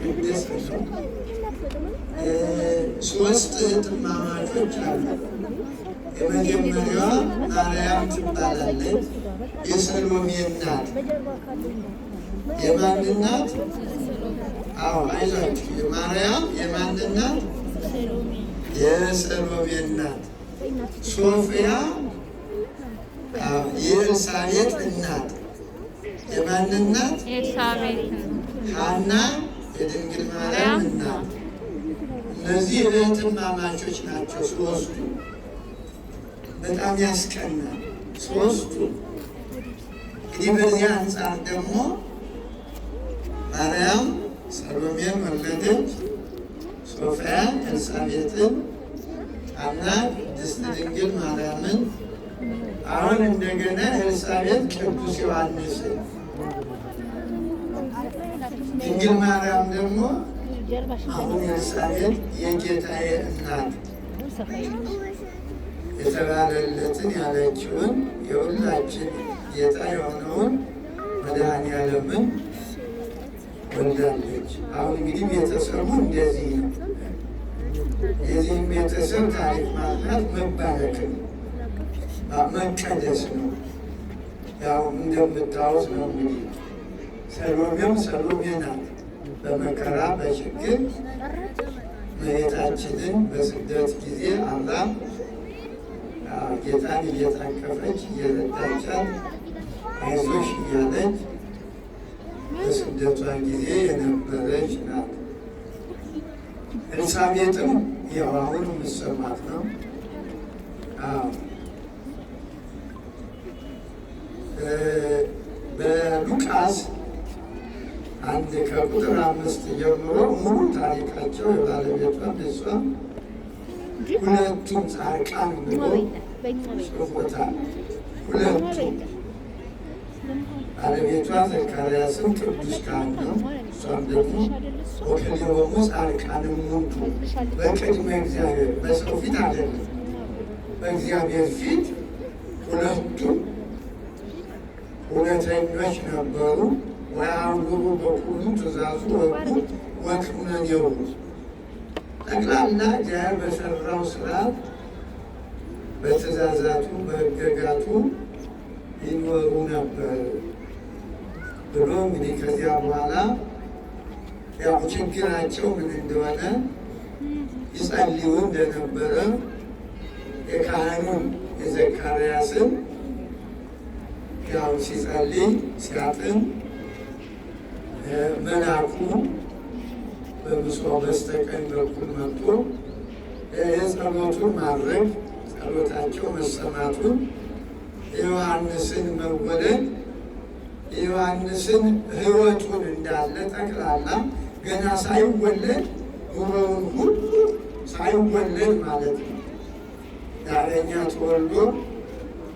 ቅድስት ነው። ሶስት እህትማማቾች አሉ። የመጀመሪያዋ ማርያም ትባላለች። የሰሎሜ እናት። የማን እናት? አዎ አይዟችሁ። የማርያም የማን እናት? የሰሎሜ እናት። ሶፊያ የኤልሳቤጥ እናት። የማን እናት? ሐና የድንግል ማርያም እናት። እነዚህ እህትማማቾች ናቸው ሶስቱ። በጣም ያስቀናል ሶስቱ። እንግዲህ በዚህ አንጻር ደግሞ ማርያም ሰሎሜን ወለደች፣ ሶፊያ ኤልሳቤጥን፣ ሐና ቅድስት ድንግል ማርያምን፣ አሁን እንደገና ኤልሳቤጥ ቅዱስ ዮሐንስን፣ ድንግል ማርያም ደግሞ አሁን ኤልሳቤጥ የጌታዬ እናት የተባለለትን ያለችውን የሁላችን ጌታ የሆነውን መድኃኔዓለምን ወልዳለች። አሁን እንግዲህ ቤተሰቡ እንደዚህ ነው። የዚህም ቤተሰብ ታሪክ ማጥናት መባረክ ነው፣ መቀደስ ነው። ያው እንደምታወስ ነው እንግዲህ ሰሎሜም ሰሎሜ ናት። በመከራ በችግር እመቤታችንን በስደት ጊዜ አብራ ጌታን እየታቀፈች እየረዳቻት አይዞሽ እያለች በስደቷ ጊዜ የነበረች ናት። ኤልሳቤጥም ያው አሁን የምትሰማት ነው። በሉቃስ 1 ከቁጥር 5 ጀምሮ ሙሉ ታሪካቸው የባለቤቷን እሷም ሁለቱም ጻድቃን ብሎ ጽፎታል። ሁለቱም ባለቤቷ ዘካርያስም ቅዱስ ካህን ነው። እሷም ደግሞ ወክልኤሆሙ ጻድቃን እሙንቱ በቅድመ እግዚአብሔር፣ በሰው ፊት አይደለም በእግዚአብሔር ፊት ሁለቱም እውነተኞች ነበሩ። ወያዕምሩ በኩሉ ትእዛዙ ወጉ ወኩነኔሁ ጠቅላላ እግዚአብሔር በሰራው ስርዓት በትእዛዛቱ በሕግጋቱ ይኖሩ ነበር ብሎ እንግዲህ ከዚያ በኋላ ያው ችግራቸው ምን እንደሆነ ይጸልዩ እንደነበረ የካህኑን የዘካርያስን ያው ሲጸልይ ሲያጥን መልአኩ በምስራቅ በስተቀኝ በኩል መጥቶ የጸሎቱን ማድረግ ጸሎታቸው መሰማቱን የዮሐንስን መወለድ የዮሐንስን ሕይወቱን እንዳለ ጠቅላላ ገና ሳይወለድ ኑሮውን ሁሉ ሳይወለድ ማለት ነው። ዳረኛ ተወልዶ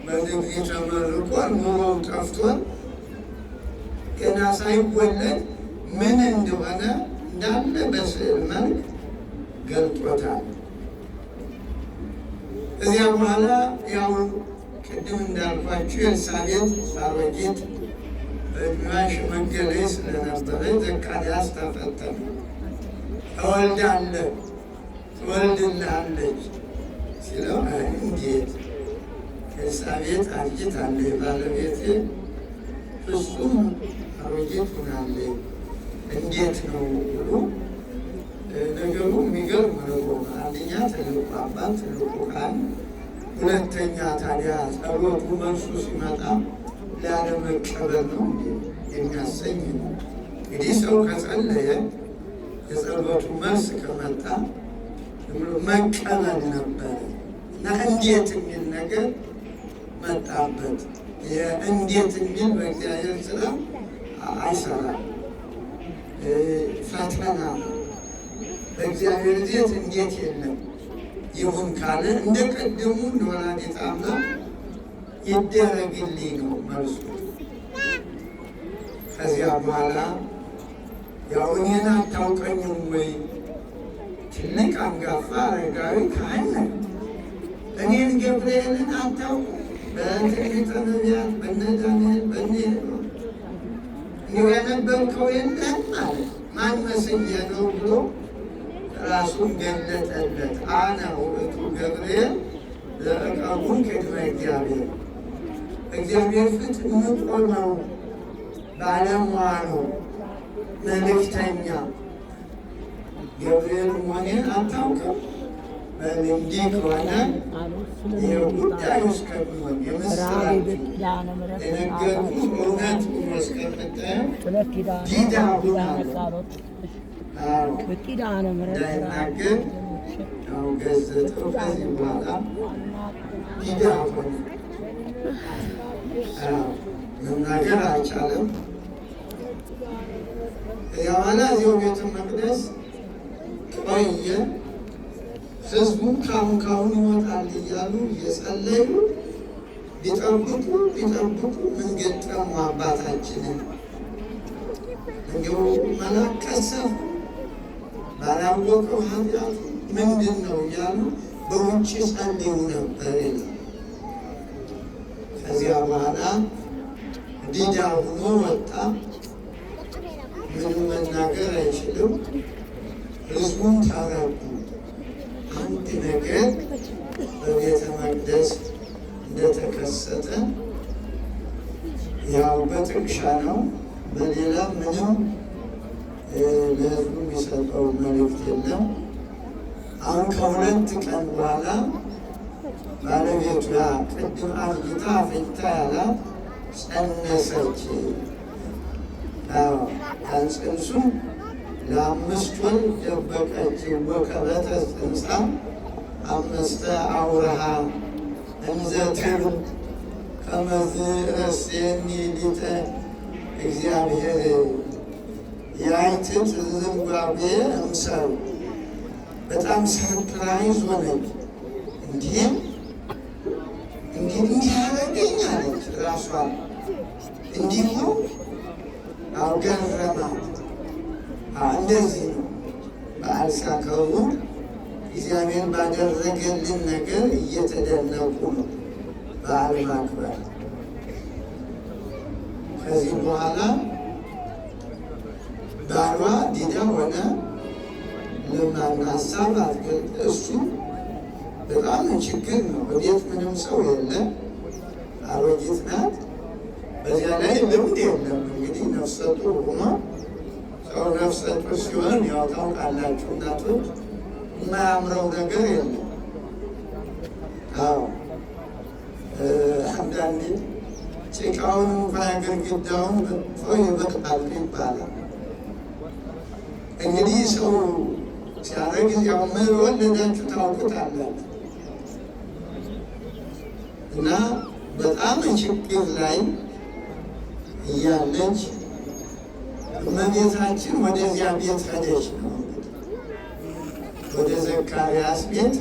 በድግሪ ተመርቆ ኑሮው ጠፍቶ ገና ሳይወለድ ምን እንደሆነ እንዳለ በስዕል መልክ ገልጦታል። እዚያ በኋላ ያው ቅድም እንዳልኳችሁ ኤልሳቤጥ አሮጊት በዕድሜዋ ሽመገለች ስለነበረች ዘካርያስ ተፈተነ። እወልዳለሁ ትወልድልሃለች ሲለው እንዴት ኤልሳቤጥ አርጅታለች፣ ባለቤቴ ፍጹም አሮጊት ሆናለች፣ እንዴት ነው ብሎ ነገሩ የሚገርም ነው። አንደኛ ትልቁ አባት ትልቁ ካህን፣ ሁለተኛ ታዲያ ጸሎቱ መልሱ ሲመጣ ላለመቀበል ነው የሚያሰኝ ነው። እንግዲህ ሰው ከጸለየ የጸሎቱ መልስ ከመጣ መቀበል ነበረ እና እንዴት የሚል ነገር መጣበት። እንዴት የሚል በእግዚአብሔር ስራ አይሰራም። ፈተና በእግዚአብሔር ቤት እንዴት የለም። ይሁን ካለ እንደ ቀደሙ እንደ ወላዲተ አምላክ ይደረግልኝ ነው መልሱ። ከዚያ በኋላ ያው እኔን አታውቀኝም ወይ? ትልቅ አንጋፋ አረጋዊ ካህን ነህ፣ እኔን ገብርኤልን አታውቁ? በትንቢተ ነቢያት በነ ዳንኤል በነ እንዲሁ የነበርከው የለም አለ። ማን መስዬ ነው ብሎ ራሱን ገለጠለት። አነ ውእቱ ገብርኤል ዘእቀቡም ቅድመ እግዚአብሔር፣ እግዚአብሔር ፊት የምቆመው ባለሟሉ መልእክተኛ ገብርኤል መሆኔን አታውቅም? እንዲህ ከሆነ የጉዳዩ እስከሚሆን የምስራች የነገርኩህ እውነት ሆኖ እስከምታየው ዲዳ ሆናለሁ። እንዳይናገር ያው ገዘተው። ከዚህ በኋላ ዲዳ ሆነ፣ መናገር አልቻለም። ያዋላ እዚያው ቤተ መቅደስ ቆየ። ህዝቡም ካሁን ይወጣል እያሉ እየጸለዩ ቢጠብቁ ምን ገጠሙ አባታችንን? እንዲሁ መልአክ ቀሰፈ፣ ባላወቀው ኃጢአቱ ምንድን ነው እያሉ በውጭ ጸልዩ ነበር። ከዚያ በኋላ ዲዳ ሆኖ ወጣ። ምንም መናገር አይችልም። ህዝቡን ታረቁ። አንድ ነገር በቤተ መቅደስ እንደተከሰተ ያው በጥቅሻ ነው፣ በሌላ ምንም ለህዝቡ የሚሰጠው መልእክት የለም። አሁን ከሁለት ቀን በኋላ ባለቤቷ ቅድም አርግታ አፍኝታ ያላት ጸነሰች። ያን ጽንሱን ለ5 ወር ደበቀች። ወከበተ ጽንሳ 5 አውርሃ እንዘ ትብል ከመዝ ረሴኒ ሊተ እግዚአብሔር የአይትት ዝንባቤ እምሰሩ። በጣም ሰርፕራይዝ ሆነች። እንዲህ ያደረገኝ አለች ራሷ። እንዲሁ ገረማት። እንደዚህ ነው በዓል ሲያከብሩ እግዚአብሔር ባደረገልን ነገር እየተደነቁ ነው በዓል ማክበር። ከዚህ በኋላ ባሏ ዲዳ ሆነ። ልማና ሀሳብ አትገልጥ። እሱ በጣም ችግር ነው። በቤት ምንም ሰው የለ፣ አሮጊት ናት። በዚያ ላይ ልምድ የለም። እንግዲህ ነፍሰ ጡር ሆኖ ሰው ነፍሰ ጡር ሲሆን ያው ታውቃላችሁ እናቶች የማያምረው ነገር የለም። አዎ አንዳንዴ ጭቃውን እንኳን ግድግዳውን በጥፎ ይበቅጣል ይባላል። እንግዲህ ሰው ሲያደርግ ያው ምን ወለዳችሁ ታውቁታላችሁ። እና በጣም ችግር ላይ እያለች እመቤታችን ወደዚያ ቤት ሄደች ነው ወደ ዘካርያስ ቤት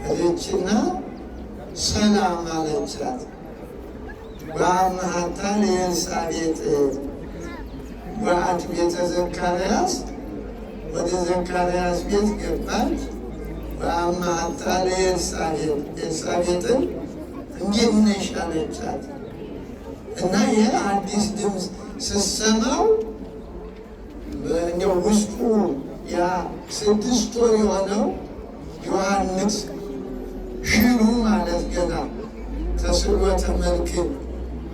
ሄደችና ሰላም አለቻት። ወአምሃታ ለኤልሳቤጥ ወአት ቤተ ዘካርያስ፣ ወደ ዘካርያስ ቤት ገባች። ወአምሃታ ለኤልሳቤጥ፣ ኤልሳቤጥን እንዴት ነሽ አለቻት። እና ይህ አዲስ ድምፅ ስትሰማው እንደው ውስጡ ያ 6 ወር የሆነው ዮሐንስ ሽሩ ማለት ገና ተስሎተ መልክ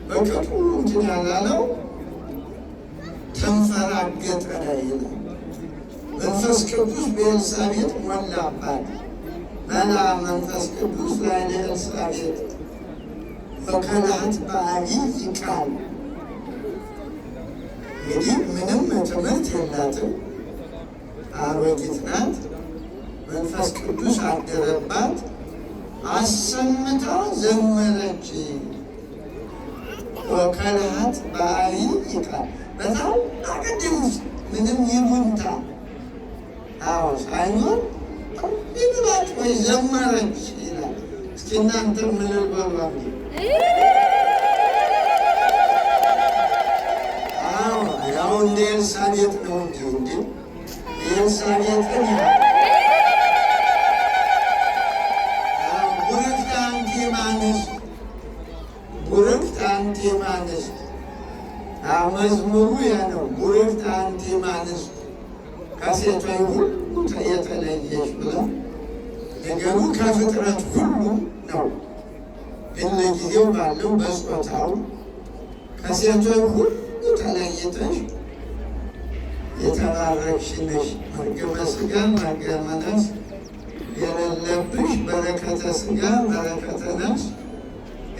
በቅጡ እንትን ያላለው ተንፈራገጠ ይላል። መንፈስ ቅዱስ በኤልሳቤጥ ሞላባት። መላ መንፈስ ቅዱስ ላይ ለኤልሳቤጥ በከላት በአቢይ ቃል። እንግዲህ ምንም ትምህርት የላትም፣ አሮጊት ናት። መንፈስ ቅዱስ አደረባት። አሰምታ ዘመረች። ወከላት በአቢይ ቃል፣ በጣም አቅድም ምንም ይሉንታ ሳይኖር ይብላት ወይ ዘመረች ይላል። እስኪ እናንተ ምን ልበሉ? ያው እንደ ኤልሳቤጥ ነው እንጂ ኤልሳቤጥን ቡርክት አንቲ እማንስት፣ ቡርክት አንቲ እማንስት። መዝሙሩ ያ ነው። ቡርክት አንቲ እምአንስት ከሴቶች ሁሉ የተለየች ብለው ነገሩ ከፍጥረት ሁሉ ነው። ግን ለጊዜው ባለው በጾታው ከሴቶች ሁሉ ተለይተሽ የተባረክሽ ነሽ። መርገመ ሥጋ መርገመ ነፍስ የሌለብሽ በረከተ ሥጋ በረከተ ነፍስ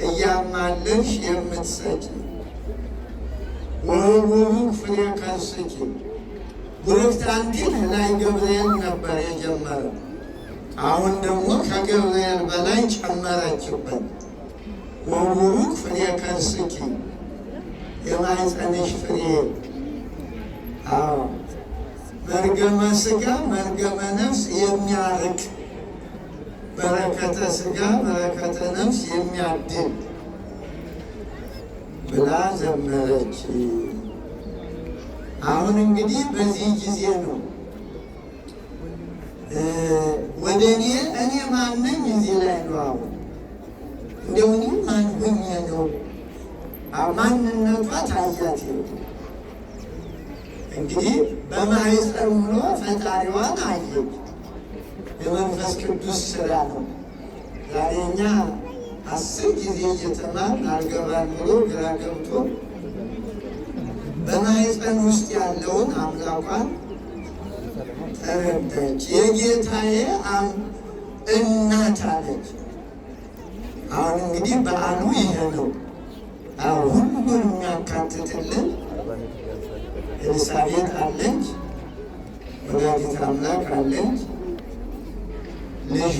እያማለልሽ የምትሰጪ ወቡሩክ ፍሬ ከርስኪ። ቡርክት አንቲን ላይ ገብርኤል ነበር የጀመረው። አሁን ደግሞ ከገብርኤል በላይ ጨመረችበት። ወቡሩክ ፍሬ ከርስኪ የማኅፀንሽ ፍሬ። መርገመ ሥጋ መርገመ ነፍስ የሚያርቅ በረከተ ሥጋ በረከተ ነፍስ የሚያድል ብላ ዘመረች። አሁን እንግዲህ በዚህ ጊዜ ነው ወደ እኔ ማነኝ እዚህ ላይ ነው። አሁን እንደው እኔ ማን ሆኜ ነው? ማንነቷ ታያት። እንግዲህ በማኅፀን ሆኖ ፈጣሪዋን አየች። የመንፈስ ቅዱስ ስራ ነው። ዛሬ እኛ 10 ጊዜ እየተማርን አልገባን ብሎ ግራ ገብቶ በማኅፀን ውስጥ ያለውን አምላኳን ተረዳች። የጌታዬ እናት አለች። አሁን እንግዲህ በዓሉ ይሄ ነው። ሁሉን የሚያካትትልን ኤልሳቤጥ አለች፣ ወላዲተ አምላክ አለች፣ ልጇ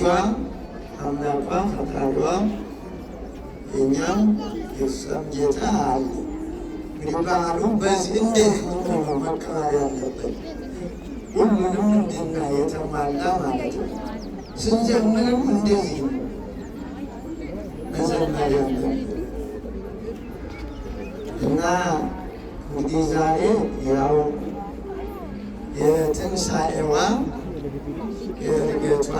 አምላኳ ፈጣሪዋ የእኛም የእሷም ጌታ አለ። እንግዲህ በዓሉ በዚህ እንዴት ነው መከበር ያለበት? ሁሉንም እንድናይ የተሟላ ማለት ነው። ስንጀምርም እንደዚህ መዘመር ያለብን እና እንግዲህ ዛሬ ያው የትንሣኤዋ የዕርገቷ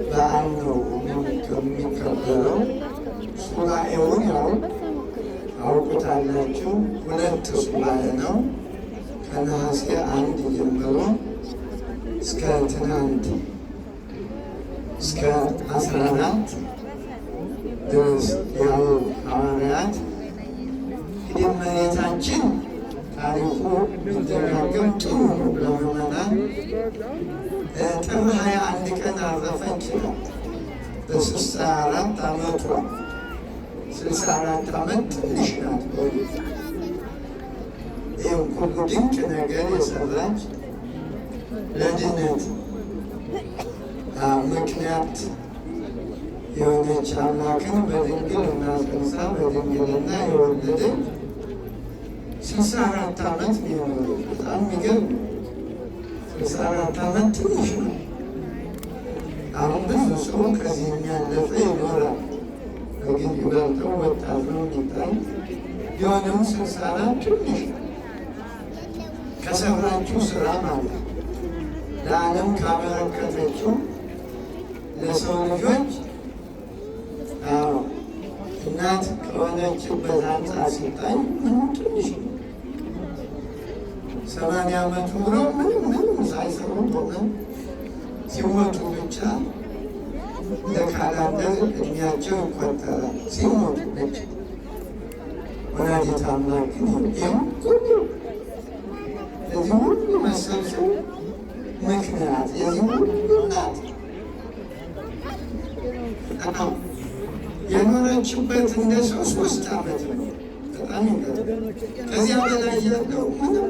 በዓል ነው ከሚከበረው። ሱባኤውን ያው አውቁታላችሁ። 2 ሱባኤ ነው። ከነሐሴ 1 ጀምሮ እስከ ትናንት እስከ 14 ድረስ ያው ሐዋርያት እንግዲህ እመቤታችን ታሪኩ ቢደጋገም ጥሩ ነው ለምዕመናን። ጥር 21 ቀን አረፈች ይላል። በ64 ዓመቷ 64 ዓመት ትንሽ ናት። ይህም ሁሉ ድንቅ ነገር የሰራች ለድነት ምክንያት የሆነች አምላክን በድንግልና ጸንሳ በድንግልና የወለደች 64 ዓመት ቢኖሩ በጣም የሚገርም። 64 ዓመት ትንሽ ነው። አሁን ብዙ ሰው ከዚህ የሚያለፈ ይኖራል። እርግጥ ይበልጠው ወጣት ነው የሚታይ ቢሆንም 64 ትንሽ ነው። ከሰራችው ስራ ማለት ለዓለም ካበረከተችው ለሰው ልጆች እናት ከሆነችበት አንጻር ሲታይ ምንም ትንሽ ነው። 80 ዓመት ኑሮ ምንም ሳይሰሩ ሆነ ሲሞቱ ብቻ ለካላንደር እድሜያቸው ይቆጠራል። ሲሞቱ ብቻ ወላዲተ አምላክ ግን ይህም ሁሉ ለዚህ ሁሉ መሰብሰብ ምክንያት የዚህ ሁሉ ናት። የኖረችበት እንደ ሰው 3 ዓመት ነው። በጣም ይገርም። ከዚያ በላይ ያለው ምንም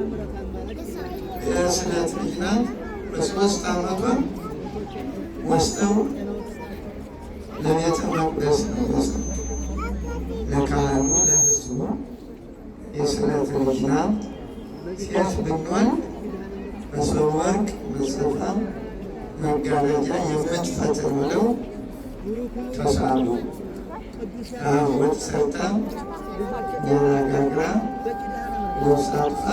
የስለት ልጅ ናት። በ3 ዓመቷ ወስደው ለቤተ መቅደስ ነው ለካህኑ ለሕዝቡ የስለት ልጅ ናት። ሴት ብንሆን መሶበ ወርቅ መጽሐፍ መጋረጃ የምትፈትን ብለው ተሳሉ። ወጥ ሰርታ እንጀራ ጋግራ ልብስ አጥፋ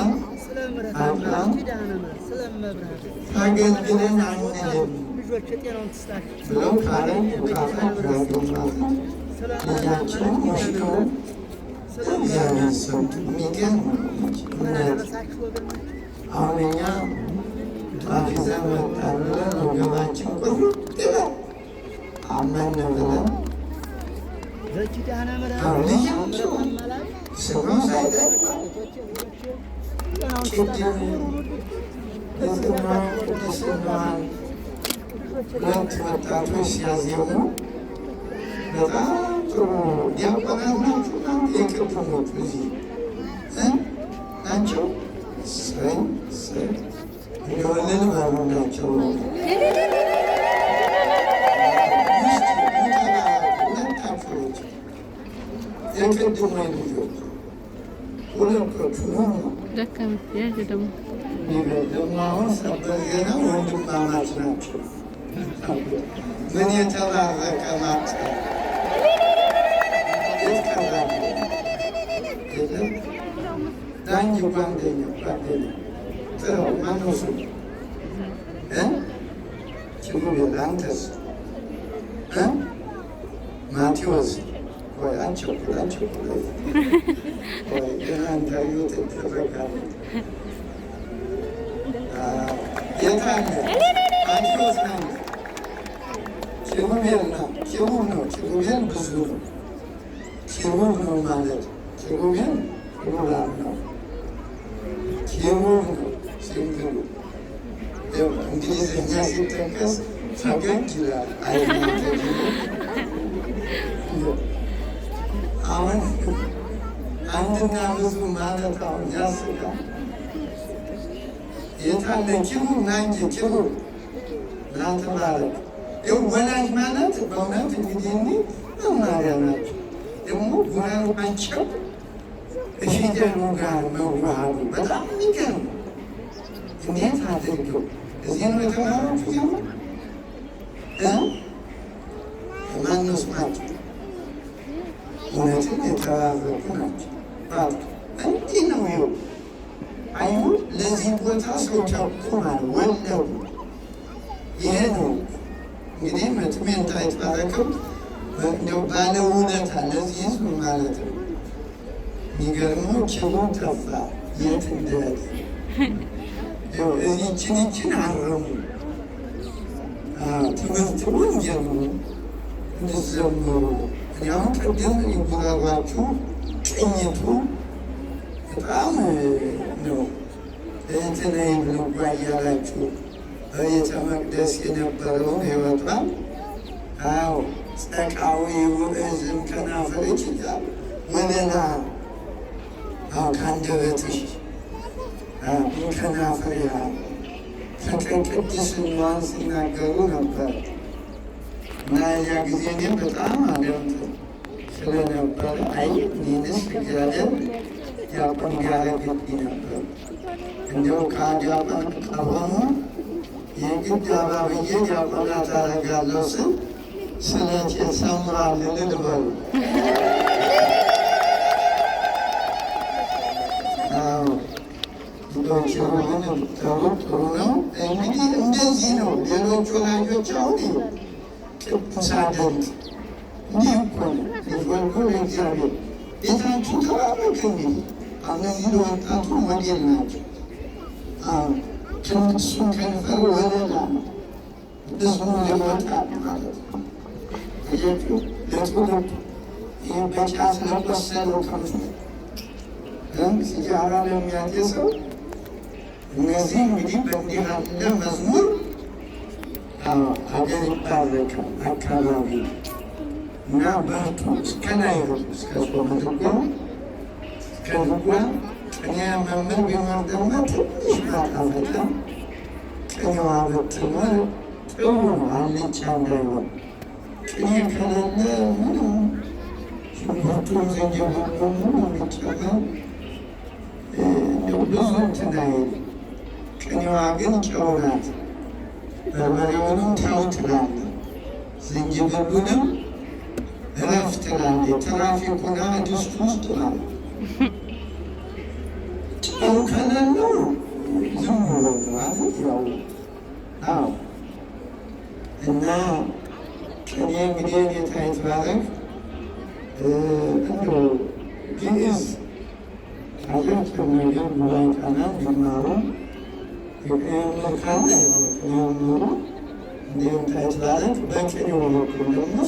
አጥራ ታገልግለን አንልም ብለው ካረግ ካፈ ያገኟት ልጃቸውን ወስደው እግዚአብሔር ሰጡ የሚገርም እምነት። አሁን እኛ ጧፍ ይዘን መጣን ብለን ወገባችን ቁርጥ ይላል አመን ብለን ልጃቸው ስሙ ሳይጠባ ቅድም የዝማሬ ቅድስናዋን ሁለት ወጣቶች ሲያዜሙ በጣም ጥሩ ዲያቆናት ናቸው። እናንተ የቅርቡሞቹ እዚህ ናቸው። ሰይ እንደወለድ ባሉ ናቸው። ሁለታቸዎች የቅድሞ ልጆች ሁለቶቹ ደግሞ አሁን ሰበር ዜና ወንድማማች ናቸው። ምን የተባረከ ማት የትቀራለ የለም ዳኝ ጓደኛ ጥረው ማነሱ ችጉቤል አንተስ ማቴዎስ ወይ አንቸኩል ገና እንዳዩ ትደረጋለ የታለ ማቴዎስ ናለ ኪሩቤል ነው። ኪሩብ ነው። ኪሩቤል ብዙ ነው። ኪሩብ ነው ማለት ኪሩቤል ሩራን ነው። ኪሩብ ነው ሲንግሉ እንግሊዝኛ ሲጠቀስ ፈገግ ይላል። አሁን አንድና ብዙ ማለት አሁን ያስቃል። የታለ ኪሩብ ና እንጂ ኪሩብ ናንተ ማለት ወላጅ ማለት በእውነት እንግዲህ መማሪያ ናቸው። ደግሞ ጉራሯቸው ከፊደሉ ጋር መዋሃዱ በጣም የሚገርም እንዴት አድርገው እዚህ ነው የተማራችሁ ጀምር ማነሱ ናቸው። እውነትን የተባረኩ ናቸው። እንዲህ ነው ይኸው አይሁድ ለዚህ ቦታ ሰው ጨቁማል ወለው ይሄ ነው እንግዲህ መጥሜንታ የተባረከው ባለ እውነታ ለዚህ ህዝብ ማለት ነው። የሚገርመው ችሉ ጠፋ የት እንደሄደ እዚችን አረሙ ትምህርት ወንጀሉ እንድዘምሩ እኔ አሁን ቅድም ይጉራሯችሁ ቅኝቱ በጣም ነው እንትን ብልጓ እያላችሁ በቤተ መቅደስ የነበረውን ህይወቷን አዎ ጸቃዊ ውእዝም ከናፈርች እያሉ ወለላ ከአንደበትሽ ከናፈሪያ ፍቅር ቅድስናዋን ሲናገሩ ነበር እና ያ ጊዜ እኔም በጣም አደምጥ ስለነበረ አይ እኔንስ እግዚአብሔር ዲያቆን ያደረግልኝ ነበር። እንዲያው ከዲያቆን ከሆኑ የግድ አባብዬ ዲያቆናት አደርጋለሁ ስል ስለቴ ሰምሯል እልል በሉ። ችሩብን ጥሩ ነው። እንግዲህ እንደዚህ ነው። ሌሎች ወላጆች አሁን ቅዱስ አደርግ እንዲህ እኮ ነው ልጅወልኩ ለእግዚአብሔር ቤታችሁ ተባረክ። እንግዲህ እነዚህ ለወጣቱ ሞዴል ናቸው። እሱን ከንፈር ወለላ ነው እሱን ለወጣት ማለት ነው። ለትውልድ ይህ በጫት ለቆሰለው ከንፈር ሲጃራ ለሚያጤሰው እነዚህ እንግዲህ በእንዲህ ያለ መዝሙር ሀገር ይባረካል አካባቢ እና በርቱ እስከ ናይሮቢ እስከ ሶመድጓ እስከ ድጓ ቅኔ መምህር ቢኖር ደግሞ ትንሽ ማጣፈጫ ቅኔዋ ብትኖር ጥሩ ነው። አልጫ እንዳይሆን ቅኔ ከሌለ ምንም ሽንኩርቱን ዝንጅብሉን ምኑ የሚጨመር ብዙ እንትን አይልም። ቅኔዋ ግን ጨው ናት። በርበሬውንም ተው ትላለች፣ ዝንጅብሉንም እረፍ ትላለች። ትራፊኩና ድስት ውስጥ ማለት ጨው ከሌለው ዝም ብሎ ማለት ያው አዎ። እና ቅኔ እንግዲህ ጌታ ይትባረክ እንደው ግዕዝ ካላቸው ነገር ጉባኤ ቃና ቢማሩ የመምህር ካለ የመምህሩ እንዲሁም ታይትላለቅ በቅኔው በኩል ደግሞ